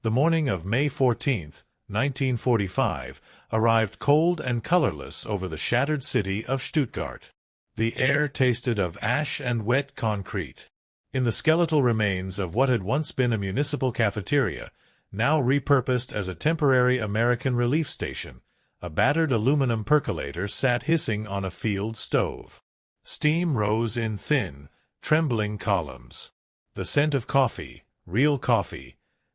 The morning of May 14, 1945, arrived cold and colorless over the shattered city of Stuttgart. The air tasted of ash and wet concrete. In the skeletal remains of what had once been a municipal cafeteria, now repurposed as a temporary American relief station, a battered aluminum percolator sat hissing on a field stove. Steam rose in thin, trembling columns. The scent of coffee, real coffee,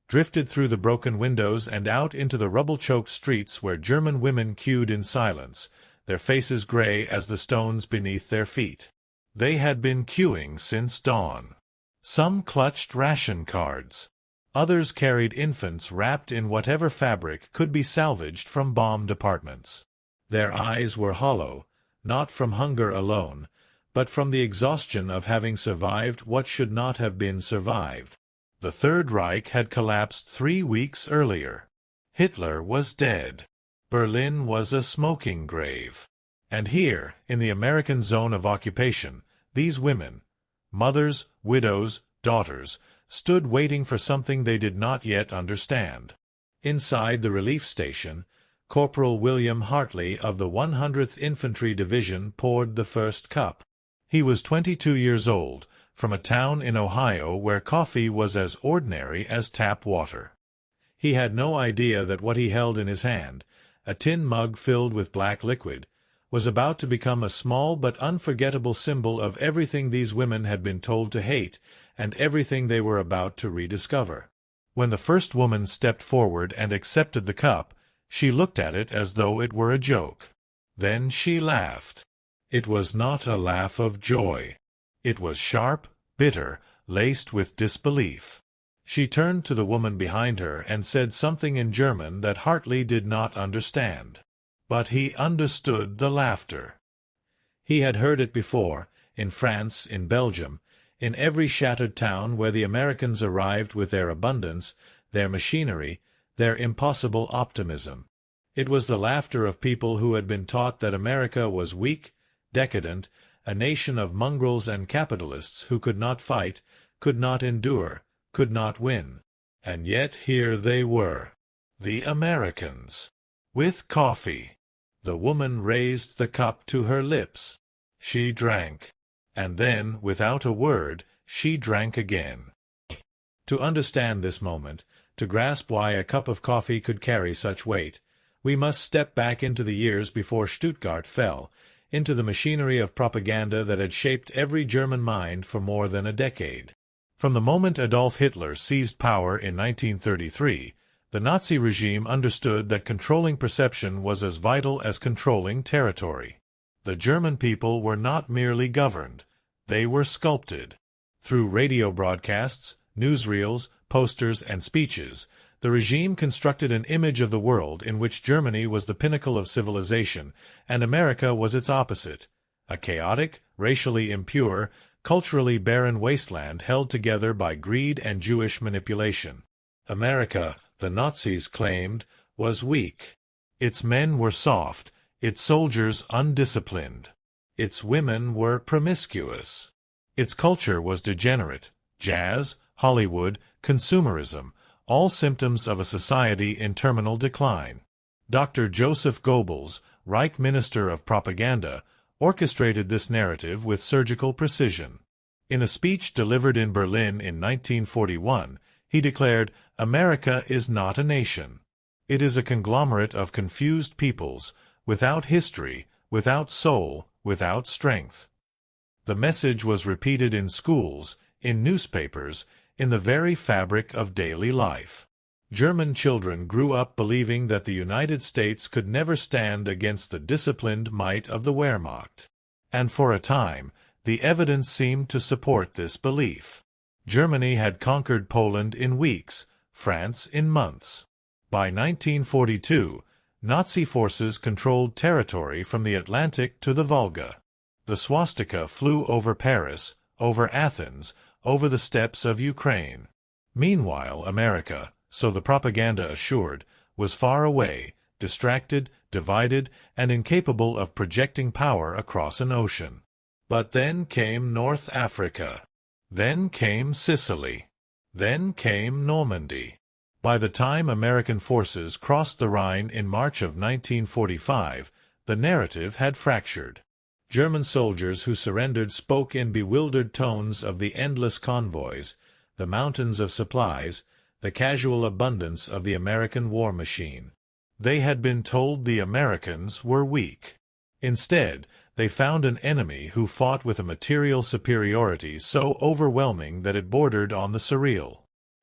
drifted through the broken windows and out into the rubble-choked streets where German women queued in silence, their faces gray as the stones beneath their feet. They had been queuing since dawn. Some clutched ration cards. Others carried infants wrapped in whatever fabric could be salvaged from bombed apartments. Their eyes were hollow, not from hunger alone, but from the exhaustion of having survived what should not have been survived. The Third Reich had collapsed 3 weeks earlier. Hitler was dead. Berlin was a smoking grave. And here, in the American zone of occupation, these women, mothers, widows, daughters, stood waiting for something they did not yet understand. Inside the relief station, Corporal William Hartley of the 100th Infantry Division poured the first cup. He was 22 years old, from a town in Ohio where coffee was as ordinary as tap water. He had no idea that what he held in his hand, a tin mug filled with black liquid, was about to become a small but unforgettable symbol of everything these women had been told to hate and everything they were about to rediscover. When the first woman stepped forward and accepted the cup, she looked at it as though it were a joke. Then she laughed. It was not a laugh of joy. It was sharp, bitter, laced with disbelief. She turned to the woman behind her and said something in German that Hartley did not understand. But he understood the laughter. He had heard it before, in France, in Belgium, in every shattered town where the Americans arrived with their abundance, their machinery, their impossible optimism. It was the laughter of people who had been taught that America was weak, decadent, a nation of mongrels and capitalists who could not fight, could not endure, could not win. And yet here they were, the Americans, with coffee. The woman raised the cup to her lips. She drank. And then, without a word, she drank again. To understand this moment, to grasp why a cup of coffee could carry such weight, we must step back into the years before Stuttgart fell, into the machinery of propaganda that had shaped every German mind for more than a decade. From the moment Adolf Hitler seized power in 1933, the Nazi regime understood that controlling perception was as vital as controlling territory. The German people were not merely governed, they were sculpted. Through radio broadcasts, newsreels, posters, and speeches, the regime constructed an image of the world in which Germany was the pinnacle of civilization, and America was its opposite, a chaotic, racially impure, culturally barren wasteland held together by greed and Jewish manipulation. America, the Nazis claimed, was weak. Its men were soft, its soldiers undisciplined. Its women were promiscuous. Its culture was degenerate, jazz, Hollywood, consumerism, all symptoms of a society in terminal decline. Dr. Joseph Goebbels, Reich Minister of Propaganda, orchestrated this narrative with surgical precision. In a speech delivered in Berlin in 1941, he declared, "America is not a nation. It is a conglomerate of confused peoples, without history, without soul, without strength." The message was repeated in schools, in newspapers, in the very fabric of daily life. German children grew up believing that the United States could never stand against the disciplined might of the Wehrmacht. And for a time, the evidence seemed to support this belief. Germany had conquered Poland in weeks, France in months. By 1942, Nazi forces controlled territory from the Atlantic to the Volga. The swastika flew over Paris, over Athens, over the steppes of Ukraine. Meanwhile, America, so the propaganda assured, was far away, distracted, divided, and incapable of projecting power across an ocean. But then came North Africa. Then came Sicily. Then came Normandy. By the time American forces crossed the Rhine in March of 1945, the narrative had fractured. German soldiers who surrendered spoke in bewildered tones of the endless convoys, the mountains of supplies, the casual abundance of the American war machine. They had been told the Americans were weak. Instead, they found an enemy who fought with a material superiority so overwhelming that it bordered on the surreal.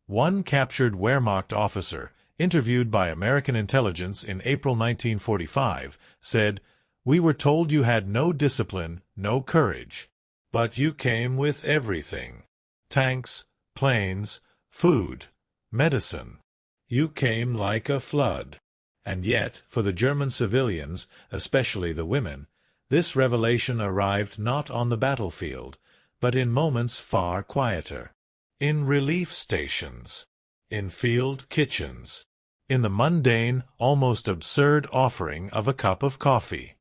One captured Wehrmacht officer, interviewed by American intelligence in April 1945, said, "We were told you had no discipline, no courage. But you came with everything. Tanks, planes, food, medicine. You came like a flood." And yet, for the German civilians, especially the women, this revelation arrived not on the battlefield, but in moments far quieter. In relief stations, in field kitchens, in the mundane, almost absurd offering of a cup of coffee.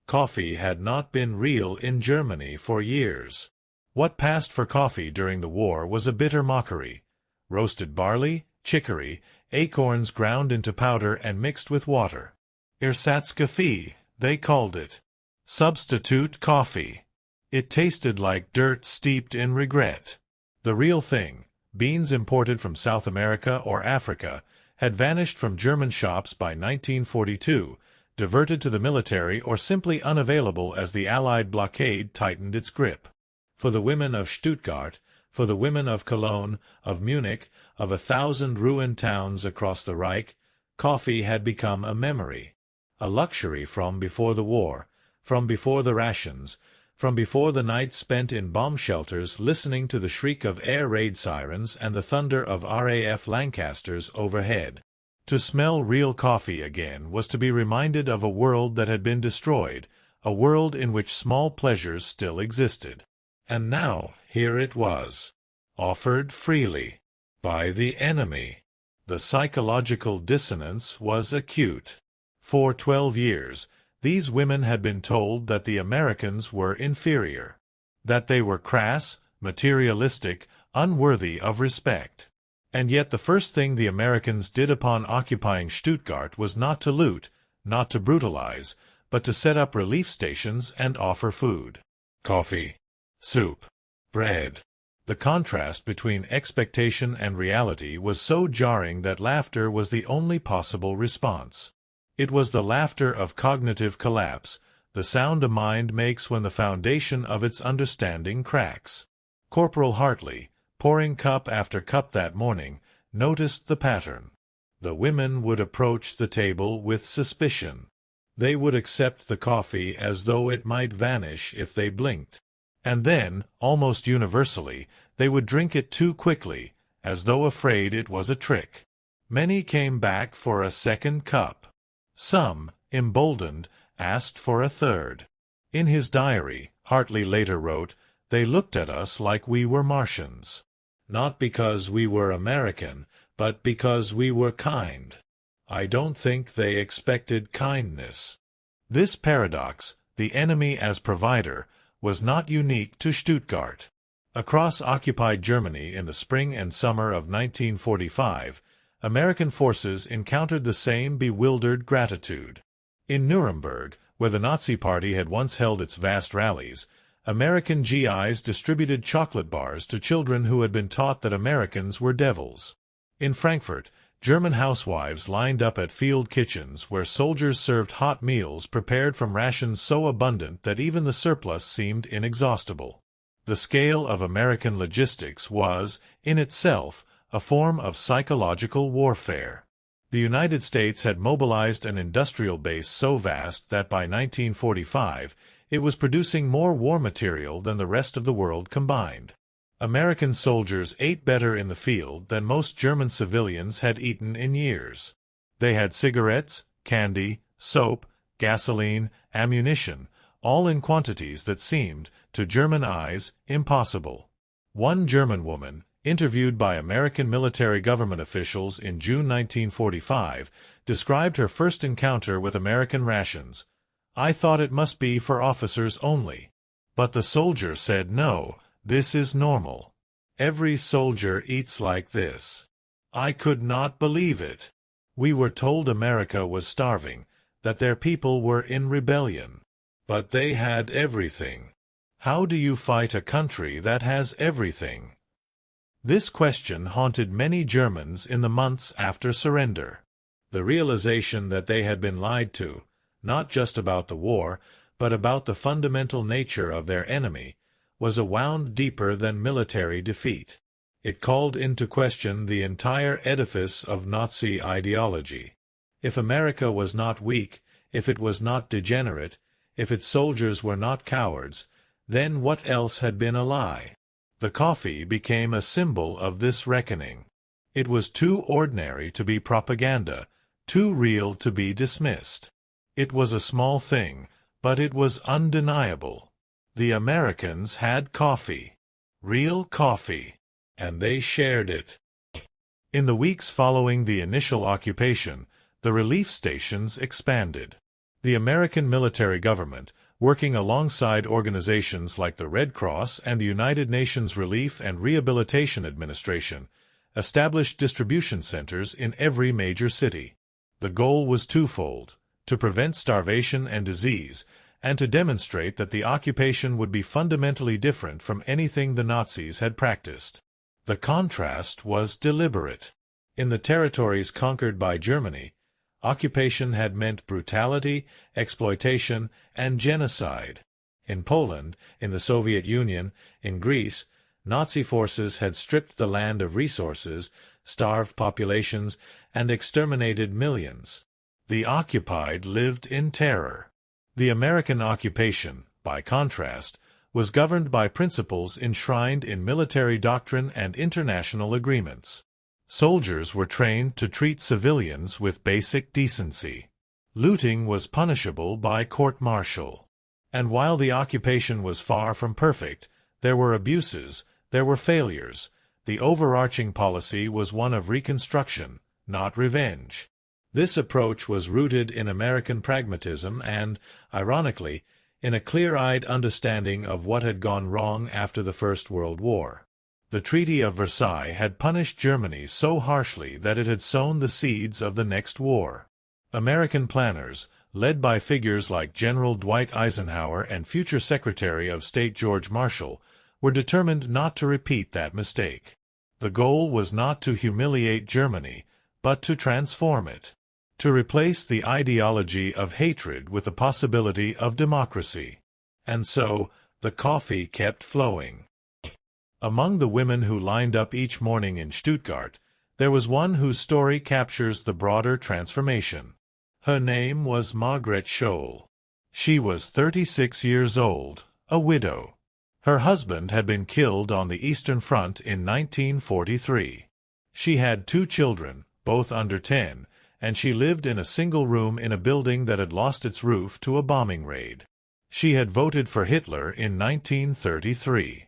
Coffee had not been real in Germany for years. What passed for coffee during the war was a bitter mockery. Roasted barley, chicory, acorns ground into powder and mixed with water. Ersatzkaffee, they called it. Substitute coffee. It tasted like dirt steeped in regret. The real thing, beans imported from South America or Africa, had vanished from German shops by 1942, diverted to the military or simply unavailable as the Allied blockade tightened its grip. For the women of Stuttgart, for the women of Cologne, of Munich, of 1,000 ruined towns across the Reich, coffee had become a memory, a luxury from before the war, from before the rations, from before the nights spent in bomb shelters listening to the shriek of air raid sirens and the thunder of RAF Lancasters overhead. To smell real coffee again was to be reminded of a world that had been destroyed, a world in which small pleasures still existed. And now here it was, offered freely, by the enemy. The psychological dissonance was acute. For 12 years, these women had been told that the Americans were inferior, that they were crass, materialistic, unworthy of respect. And yet the first thing the Americans did upon occupying Stuttgart was not to loot, not to brutalize, but to set up relief stations and offer food. Coffee, soup, bread. The contrast between expectation and reality was so jarring that laughter was the only possible response. It was the laughter of cognitive collapse, the sound a mind makes when the foundation of its understanding cracks. Corporal Hartley, pouring cup after cup that morning, noticed the pattern. The women would approach the table with suspicion. They would accept the coffee as though it might vanish if they blinked. And then, almost universally, they would drink it too quickly, as though afraid it was a trick. Many came back for a second cup. Some, emboldened, asked for a third. In his diary, Hartley later wrote, "They looked at us like we were Martians. Not because we were American, but because we were kind. I don't think they expected kindness." This paradox, the enemy as provider, was not unique to Stuttgart. Across occupied Germany in the spring and summer of 1945, American forces encountered the same bewildered gratitude. In Nuremberg, where the Nazi Party had once held its vast rallies, American GIs distributed chocolate bars to children who had been taught that Americans were devils. In Frankfurt, German housewives lined up at field kitchens where soldiers served hot meals prepared from rations so abundant that even the surplus seemed inexhaustible. The scale of American logistics was, in itself, a form of psychological warfare. The United States had mobilized an industrial base so vast that by 1945 it was producing more war material than the rest of the world combined. American soldiers ate better in the field than most German civilians had eaten in years. They had cigarettes, candy, soap, gasoline, ammunition, all in quantities that seemed, to German eyes, impossible. One German woman, interviewed by American military government officials in June 1945, described her first encounter with American rations. "I thought it must be for officers only. But the soldier said no, this is normal. Every soldier eats like this. I could not believe it. We were told America was starving, that their people were in rebellion. But they had everything. How do you fight a country that has everything? This question haunted many Germans in the months after surrender. The realization that they had been lied to, not just about the war, but about the fundamental nature of their enemy, was a wound deeper than military defeat. It called into question the entire edifice of Nazi ideology. If America was not weak, if it was not degenerate, if its soldiers were not cowards, then what else had been a lie? The coffee became a symbol of this reckoning. It was too ordinary to be propaganda, too real to be dismissed. It was a small thing, but it was undeniable. The Americans had coffee. Real coffee. And they shared it. In the weeks following the initial occupation, the relief stations expanded. The American military government, working alongside organizations like the Red Cross and the United Nations Relief and Rehabilitation Administration, established distribution centers in every major city. The goal was twofold: to prevent starvation and disease, and to demonstrate that the occupation would be fundamentally different from anything the Nazis had practiced. The contrast was deliberate. In the territories conquered by Germany, occupation had meant brutality, exploitation, and genocide. In Poland, in the Soviet Union, in Greece, Nazi forces had stripped the land of resources, starved populations, and exterminated millions. The occupied lived in terror. The American occupation, by contrast, was governed by principles enshrined in military doctrine and international agreements. Soldiers were trained to treat civilians with basic decency. Looting was punishable by court-martial. And while the occupation was far from perfect, there were abuses, there were failures. The overarching policy was one of reconstruction, not revenge. This approach was rooted in American pragmatism and, ironically, in a clear-eyed understanding of what had gone wrong after the First World War. The Treaty of Versailles had punished Germany so harshly that it had sown the seeds of the next war. American planners, led by figures like General Dwight Eisenhower and future Secretary of State George Marshall, were determined not to repeat that mistake. The goal was not to humiliate Germany, but to transform it. To replace the ideology of hatred with the possibility of democracy. And so, the coffee kept flowing. Among the women who lined up each morning in Stuttgart, there was one whose story captures the broader transformation. Her name was Margret Scholl. She was 36 years old, a widow. Her husband had been killed on the Eastern Front in 1943. She had 2 children, both under 10, and she lived in a single room in a building that had lost its roof to a bombing raid. She had voted for Hitler in 1933.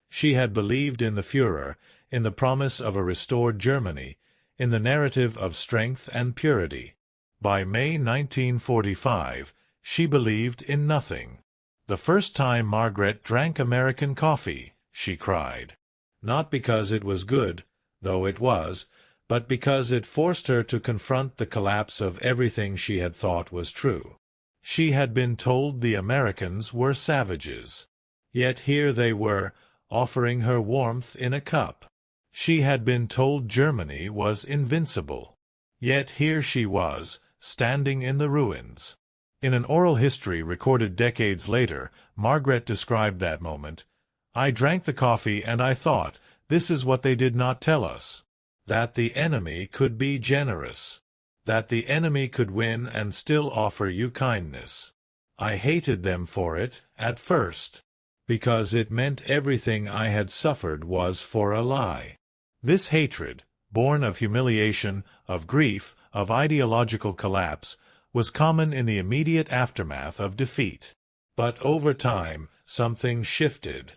She had believed in the Führer, in the promise of a restored Germany, in the narrative of strength and purity. By May 1945, she believed in nothing. The first time Margret drank American coffee, she cried. Not because it was good, though it was, but because it forced her to confront the collapse of everything she had thought was true. She had been told the Americans were savages. Yet here they were, offering her warmth in a cup. She had been told Germany was invincible. Yet here she was, standing in the ruins. In an oral history recorded decades later, Margret described that moment. "I drank the coffee and I thought, this is what they did not tell us. That the enemy could be generous. That the enemy could win and still offer you kindness. I hated them for it, at first. Because it meant everything I had suffered was for a lie." This hatred, born of humiliation, of grief, of ideological collapse, was common in the immediate aftermath of defeat. But over time, something shifted.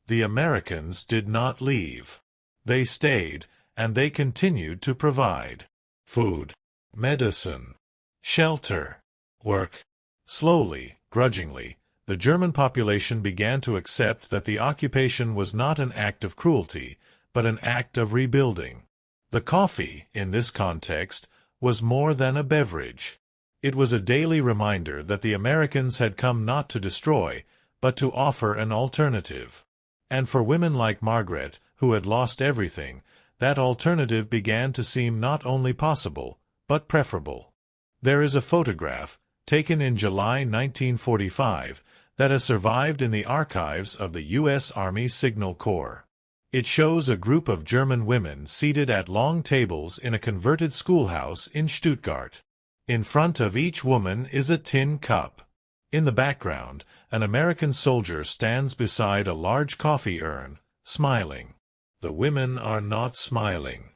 The Americans did not leave. They stayed, and they continued to provide food, medicine, shelter, work. Slowly, grudgingly, the German population began to accept that the occupation was not an act of cruelty, but an act of rebuilding. The coffee, in this context, was more than a beverage. It was a daily reminder that the Americans had come not to destroy, but to offer an alternative. And for women like Margaret, who had lost everything, that alternative began to seem not only possible, but preferable. There is a photograph, taken in July 1945, that has survived in the archives of the U.S. Army Signal Corps. It shows a group of German women seated at long tables in a converted schoolhouse in Stuttgart. In front of each woman is a tin cup. In the background, an American soldier stands beside a large coffee urn, smiling. The women are not smiling.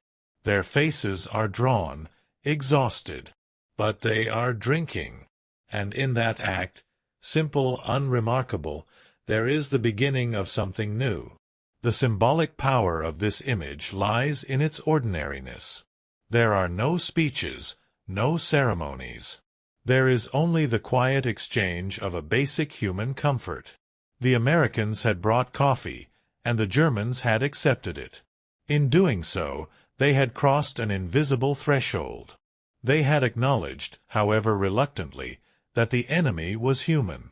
Their faces are drawn, exhausted. But they are drinking. And in that act, simple, unremarkable, there is the beginning of something new. The symbolic power of this image lies in its ordinariness. There are no speeches, no ceremonies. There is only the quiet exchange of a basic human comfort. The Americans had brought coffee, and the Germans had accepted it. In doing so, they had crossed an invisible threshold. They had acknowledged, however reluctantly, that the enemy was human.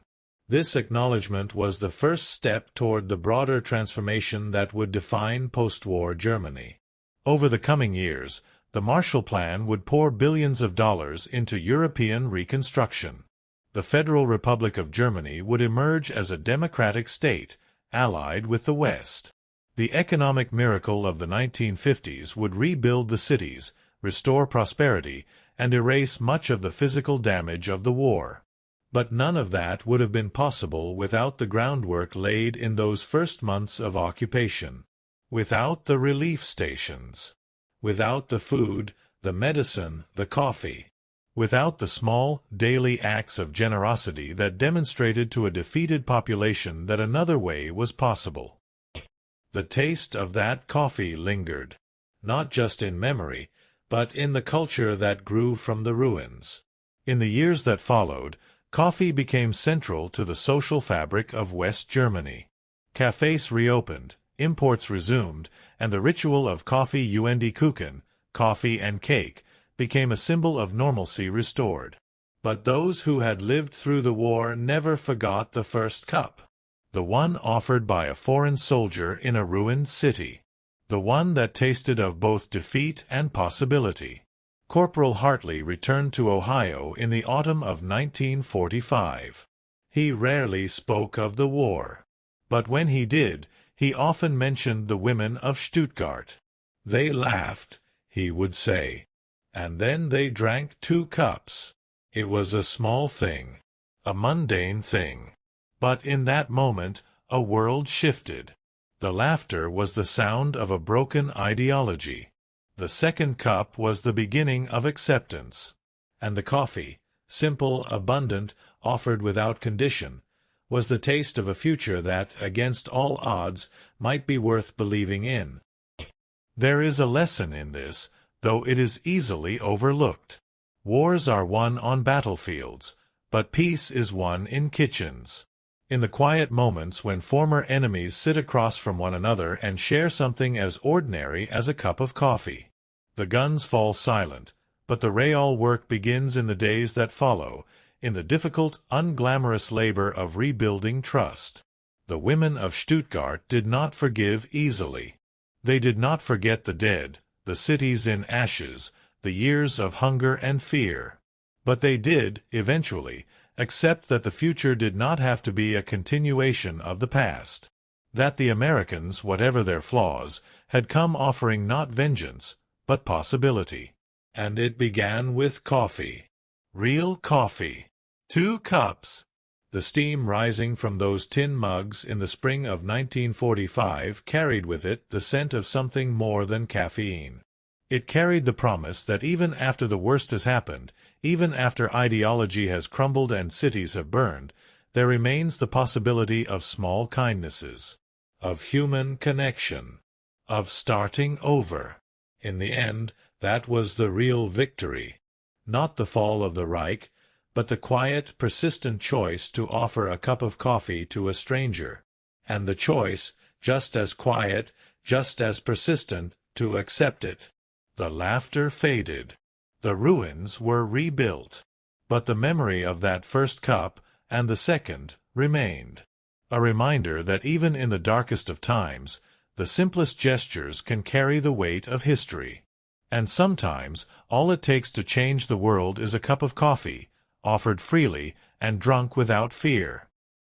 This acknowledgment was the first step toward the broader transformation that would define post-war Germany. Over the coming years, the Marshall Plan would pour billions of dollars into European reconstruction. The Federal Republic of Germany would emerge as a democratic state, allied with the West. The economic miracle of the 1950s would rebuild the cities, restore prosperity, and erase much of the physical damage of the war. But none of that would have been possible without the groundwork laid in those first months of occupation, without the relief stations, without the food, the medicine, the coffee, without the small, daily acts of generosity that demonstrated to a defeated population that another way was possible. The taste of that coffee lingered, not just in memory, but in the culture that grew from the ruins. In the years that followed, coffee became central to the social fabric of West Germany. Cafés reopened, imports resumed, and the ritual of coffee und Kuchen, coffee and cake, became a symbol of normalcy restored. But those who had lived through the war never forgot the first cup, the one offered by a foreign soldier in a ruined city, the one that tasted of both defeat and possibility. Corporal Hartley returned to Ohio in the autumn of 1945. He rarely spoke of the war. But when he did, he often mentioned the women of Stuttgart. They laughed, he would say. And then they drank 2 cups. It was a small thing, a mundane thing. But in that moment, a world shifted. The laughter was the sound of a broken ideology. The second cup was the beginning of acceptance. And the coffee, simple, abundant, offered without condition, was the taste of a future that, against all odds, might be worth believing in. There is a lesson in this, though it is easily overlooked. Wars are won on battlefields, but peace is won in kitchens. In the quiet moments when former enemies sit across from one another and share something as ordinary as a cup of coffee. The guns fall silent, but the real work begins in the days that follow, in the difficult, unglamorous labor of rebuilding trust. The women of Stuttgart did not forgive easily. They did not forget the dead, the cities in ashes, the years of hunger and fear. But they did, eventually, accept that the future did not have to be a continuation of the past. That the Americans, whatever their flaws, had come offering not vengeance, but possibility. And it began with coffee. Real coffee. 2 cups. The steam rising from those tin mugs in the spring of 1945 carried with it the scent of something more than caffeine. It carried the promise that even after the worst has happened, even after ideology has crumbled and cities have burned, there remains the possibility of small kindnesses, of human connection, of starting over. In the end, that was the real victory. Not the fall of the Reich, but the quiet, persistent choice to offer a cup of coffee to a stranger. And the choice, just as quiet, just as persistent, to accept it. The laughter faded. The ruins were rebuilt. But the memory of that first cup and the second remained. A reminder that even in the darkest of times, the simplest gestures can carry the weight of history. And sometimes, all it takes to change the world is a cup of coffee, offered freely and drunk without fear.